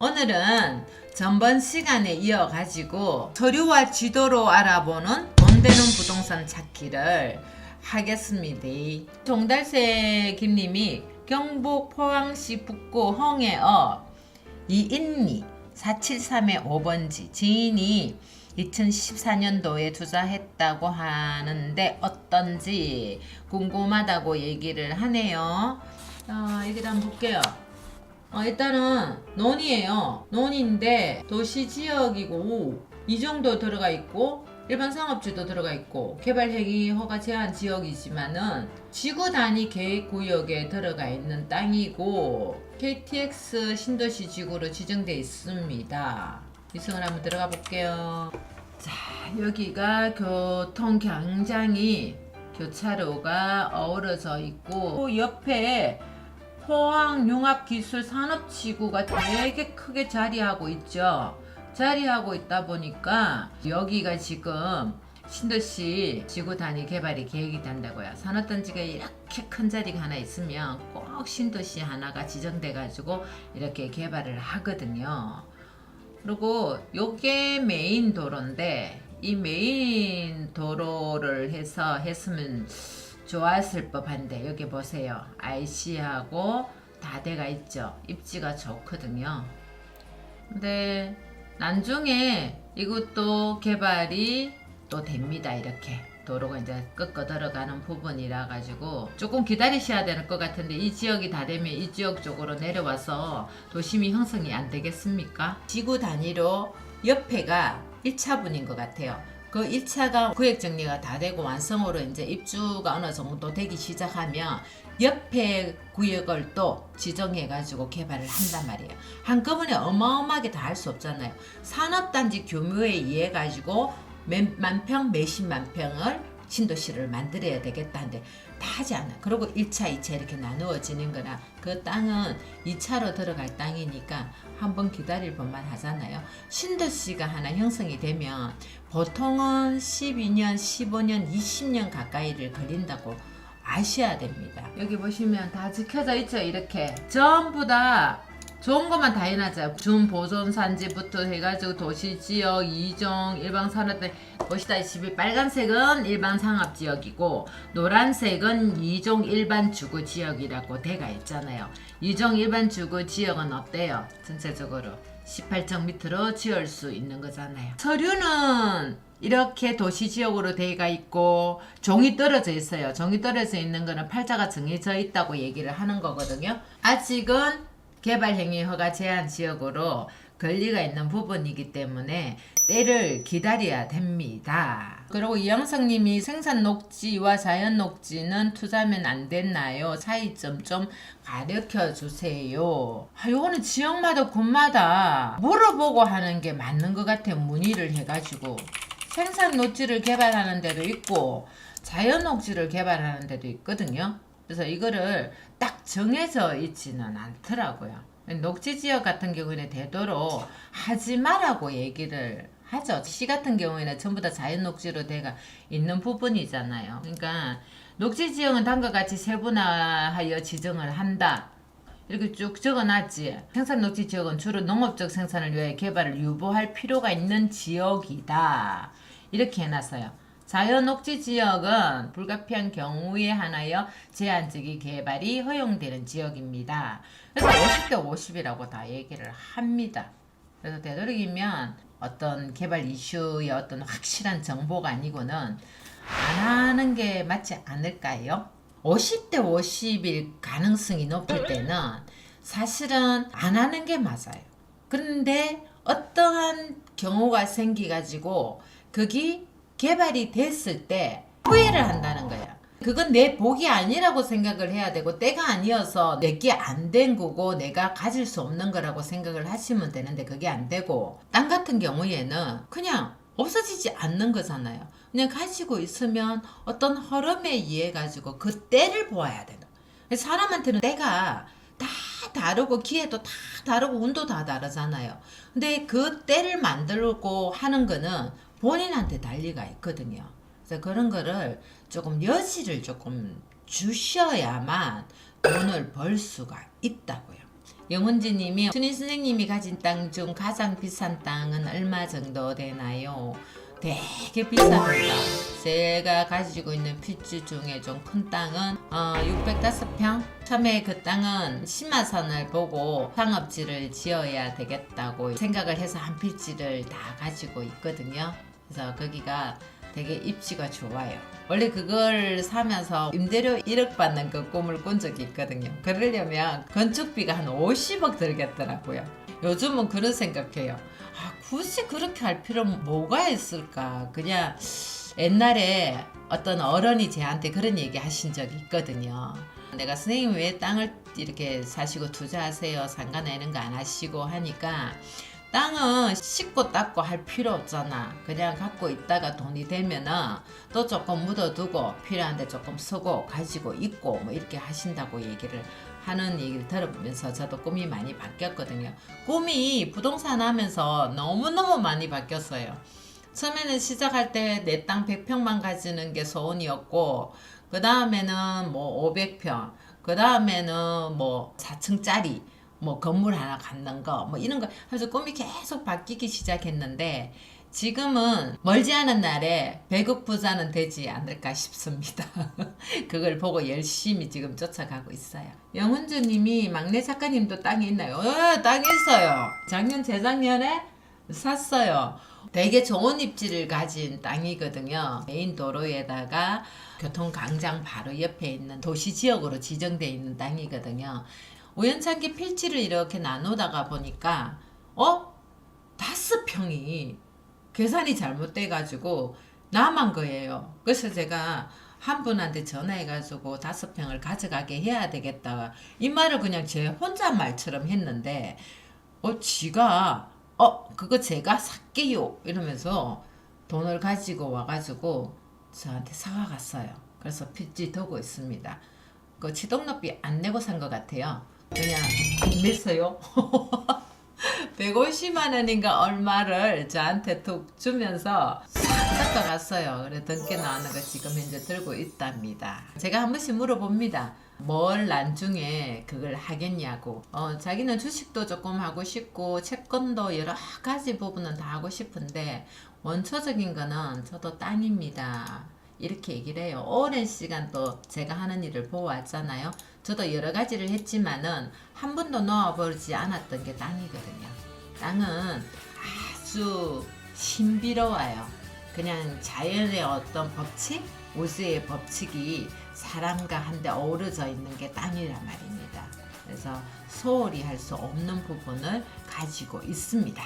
오늘은 전번 시간에 이어가지고 서류와 지도로 알아보는 돈 되는 부동산 찾기를 하겠습니다. 종달새 김님이 경북 포항시 북구 홍해읍 이인리 473의 5번지 지인이 2014년도에 투자했다고 하는데 어떤지 궁금하다고 얘기를 하네요. 여기 한번 볼게요. 일단은 논이에요. 논인데 도시지역이고 이 정도 들어가 있고 일반 상업지도 들어가 있고 개발행위 허가 제한 지역이지만은 지구 단위 계획구역에 들어가 있는 땅이고 KTX 신도시 지구로 지정되어 있습니다. 이승을 한번 들어가 볼게요. 자, 여기가 교통경장이 교차로가 어우러져 있고 옆에 포항융합기술산업지구가 되게 크게 자리하고 있죠. 자리하고 있다 보니까 여기가 지금 신도시 지구 단위 개발이 계획이 된다고요. 산업단지가 이렇게 큰 자리가 하나 있으면 꼭 신도시 하나가 지정돼 가지고 이렇게 개발을 하거든요. 그리고 요게 메인 도로인데 이 메인 도로를 해서 했으면 좋았을 법한데 여기 보세요. IC하고 다대가 있죠. 입지가 좋거든요. 근데 나중에 이것도 개발이 또 됩니다. 이렇게 도로가 이제 꺾어 들어가는 부분이라 가지고 조금 기다리셔야 될 것 같은데 이 지역이 다 되면 이 지역 쪽으로 내려와서 도심이 형성이 안 되겠습니까? 지구 단위로 옆에가 1차분인 것 같아요. 그 1차가 구획 정리가 다 되고 완성으로 이제 입주가 어느 정도 되기 시작하면 옆에 구역을 또 지정해 가지고 개발을 한단 말이에요. 한꺼번에 어마어마하게 다 할 수 없잖아요. 산업단지 규모에 의해 가지고 몇만 평, 몇십만 평을 신도시를 만들어야 되겠다는데 다 하지 않아. 그리고 1차, 2차 이렇게 나누어지는 거나 그 땅은 2차로 들어갈 땅이니까 한번 기다릴 법만 하잖아요. 신도시가 하나 형성이 되면 보통은 12년, 15년, 20년 가까이를 걸린다고 아셔야 됩니다. 여기 보시면 다 지켜져 있죠. 이렇게 전부 다 좋은 것만 다 해놨어요. 준보존산지부터 해가지고 도시지역, 이종, 일반산업들 보시다시피 빨간색은 일반상업지역이고 노란색은 이종 일반주거지역이라고 돼가 있잖아요. 이종 일반주거지역은 없대요. 전체적으로 18층 밑으로 지을 수 있는 거잖아요. 서류는 이렇게 도시지역으로 되어가 있고 종이 떨어져 있어요. 종이 떨어져 있는 거는 팔자가 정해져 있다고 얘기를 하는 거거든요. 아직은 개발행위 허가 제한 지역으로 권리가 있는 부분이기 때문에 때를 기다려야 됩니다. 그리고 이영성님이 생산 녹지와 자연 녹지는 투자하면 안 됐나요? 차이점 좀 가르쳐 주세요. 요거는 지역마다 군마다 물어보고 하는 게 맞는 것 같아요. 문의를 해가지고 생산 녹지를 개발하는 데도 있고 자연 녹지를 개발하는 데도 있거든요. 그래서 이거를 딱 정해져 있지는 않더라고요. 녹지지역 같은 경우에는 되도록 하지 말라고 얘기를 하죠. 시 같은 경우에는 전부 다 자연 녹지로 돼가 있는 부분이잖아요. 그러니까 녹지지역은 다음과 같이 세분화하여 지정을 한다. 이렇게 쭉 적어놨지. 생산녹지지역은 주로 농업적 생산을 위해 개발을 유보할 필요가 있는 지역이다. 이렇게 해놨어요. 자연녹지지역은 불가피한 경우에 하나여 제한적인 개발이 허용되는 지역입니다. 그래서 50대 50이라고 다 얘기를 합니다. 그래서 되도록이면 어떤 개발 이슈의 어떤 확실한 정보가 아니고는 안 하는 게 맞지 않을까요? 50대 50일 가능성이 높을 때는 사실은 안 하는 게 맞아요. 그런데 어떠한 경우가 생기가지고 거기 개발이 됐을 때 후회를 한다는 거야. 그건 내 복이 아니라고 생각을 해야 되고 때가 아니어서 내게 안 된 거고 내가 가질 수 없는 거라고 생각을 하시면 되는데 그게 안 되고 땅 같은 경우에는 그냥 없어지지 않는 거잖아요. 그냥 가지고 있으면 어떤 흐름에 의해 가지고 그 때를 보아야 되는. 사람한테는 때가 다 다르고 기회도 다 다르고 운도 다 다르잖아요. 근데 그 때를 만들고 하는 거는 본인한테 달리가 있거든요. 그래서 그런 거를 조금 여지를 조금 주셔야만 돈을 벌 수가 있다고요. 영훈지님이 순희 선생님이 가진 땅 중 가장 비싼 땅은 얼마 정도 되나요? 되게 비쌉니다. 제가 가지고 있는 필지 중에 좀 큰 땅은 605평. 처음에 그 땅은 심화선을 보고 상업지를 지어야 되겠다고 생각을 해서 한 필지를 다 가지고 있거든요. 그래서 거기가 되게 입지가 좋아요. 원래 그걸 사면서 임대료 1억 받는 그 꿈을 꾼 적이 있거든요. 그러려면 건축비가 한 50억 들겠더라고요. 요즘은 그런 생각해요. 굳이 그렇게 할 필요는 뭐가 있을까? 그냥 옛날에 어떤 어른이 저한테 그런 얘기 하신 적이 있거든요. 내가 선생님 왜 땅을 이렇게 사시고 투자하세요? 상가나 이런 거 안 하시고 하니까 땅은 씻고 닦고 할 필요 없잖아. 그냥 갖고 있다가 돈이 되면은 또 조금 묻어두고 필요한데 조금 쓰고 가지고 있고 뭐 이렇게 하신다고 하는 얘기를 들으면서 저도 꿈이 많이 바뀌었거든요. 꿈이 부동산 하면서 너무너무 많이 바뀌었어요. 처음에는 시작할 때 내 땅 100평만 가지는 게 소원이었고, 그 다음에는 뭐 500평, 그 다음에는 뭐 4층짜리 뭐 건물 하나 갖는 거 뭐 이런 거 하면서 꿈이 계속 바뀌기 시작했는데, 지금은 멀지 않은 날에 100억 부자는 되지 않을까 싶습니다. 그걸 보고 열심히 지금 쫓아가고 있어요. 영훈주님이 막내 작가님도 땅이 있나요? 땅이 있어요. 작년 재작년에 샀어요. 되게 좋은 입지를 가진 땅이거든요. 메인 도로에다가 교통광장 바로 옆에 있는 도시지역으로 지정되어 있는 땅이거든요. 우연찮게 필지를 이렇게 나누다가 보니까 5평이 계산이 잘못돼가지고 남은 거예요. 그래서 제가 한 분한테 전화해가지고 5평을 가져가게 해야 되겠다, 이 말을 그냥 제 혼잣말처럼 했는데 지가 그거 제가 살게요 이러면서 돈을 가지고 와가지고 저한테 사와갔어요. 그래서 필지 두고 있습니다. 그 취등록비 안 내고 산 것 같아요. 그냥 안 냈어요. 150만 원인가 얼마를 저한테 툭 주면서 싹 닦아갔어요. 그래 던게 나오는 거 지금 현재 들고 있답니다. 제가 한 번씩 물어봅니다. 뭘 나중에 그걸 하겠냐고. 자기는 주식도 조금 하고 싶고 채권도 여러 가지 부분은 다 하고 싶은데 원초적인 거는 저도 땅입니다, 이렇게 얘기를 해요. 오랜 시간 또 제가 하는 일을 보아왔잖아요. 저도 여러 가지를 했지만은 한 번도 놓아버리지 않았던 게 땅이거든요. 땅은 아주 신비로워요. 그냥 자연의 어떤 법칙, 우주의 법칙이 사람과 한데 어우러져 있는 게 땅이란 말입니다. 그래서 소홀히 할 수 없는 부분을 가지고 있습니다.